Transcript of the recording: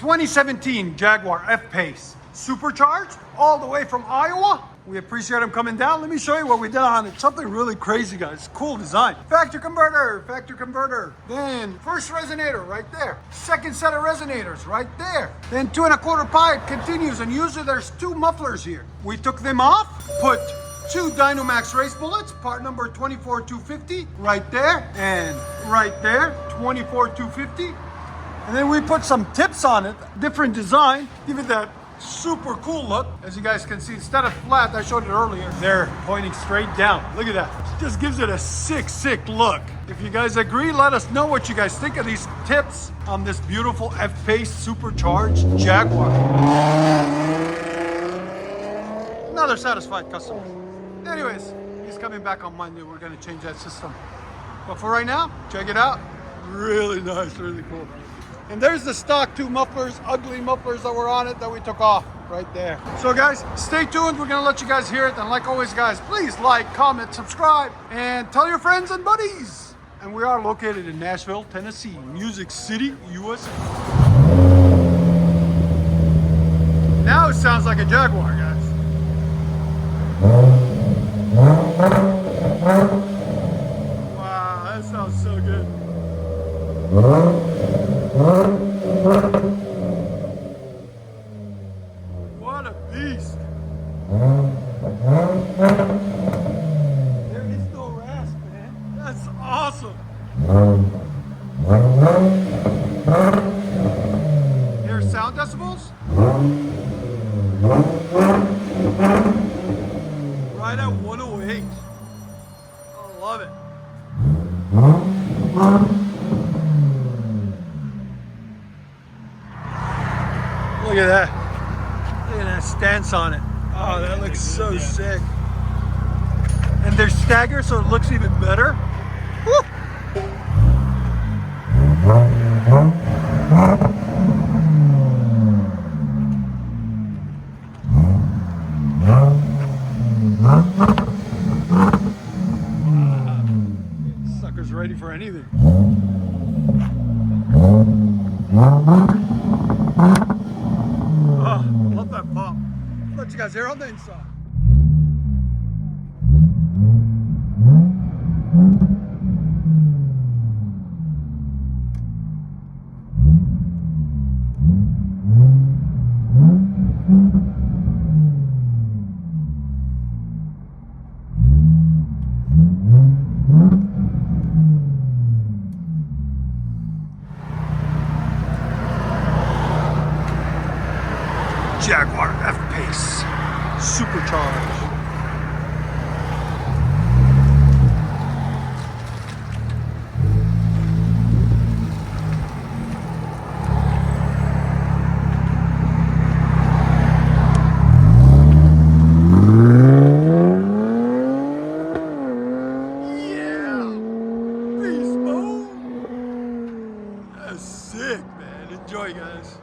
2017 Jaguar F-Pace Supercharged, all the way from Iowa. We appreciate them coming down. Let me show you what we did on it. Something really crazy, guys. Cool design. Factory converter. Then first resonator right there. Second set of resonators right there. Then 2 1/4 pipe continues, and usually there's 2 mufflers here. We took them off, put 2 DYNOMAX race bullets, part number 24250, right there and right there, 24250. And then we put some tips on it, different design, give it that super cool look. As you guys can see, instead of flat, I showed it earlier, they're pointing straight down. Look at that. It just gives it a sick look. If you guys agree, let us know what you guys think of these tips on this beautiful F-Pace Supercharged Jaguar. Another satisfied customer. Anyways, he's coming back on Monday. We're gonna change that system. But for right now, check it out. Really nice, really cool. And there's the stock 2 mufflers, ugly mufflers that were on it that we took off right there. So guys, stay tuned. We're gonna let you guys hear it. And like always, guys, please like, comment, subscribe, and tell your friends and buddies. And we are located in Nashville, Tennessee, Music City, USA. Now it sounds like a Jaguar, guys. Wow, that sounds so good. What a beast. There is no rasp, man. That's awesome. Here's sound decibels. Right at 108. I love it. Look at that. Look at that stance on it. Oh, that looks so sick. And they're staggered, so it looks even better. Woo! Sucker's ready for anything. Oh, love that pop. Let you guys hear on the inside. Jaguar F-Pace Supercharged. Yeah! Beast mode! That's sick, man. Enjoy, guys.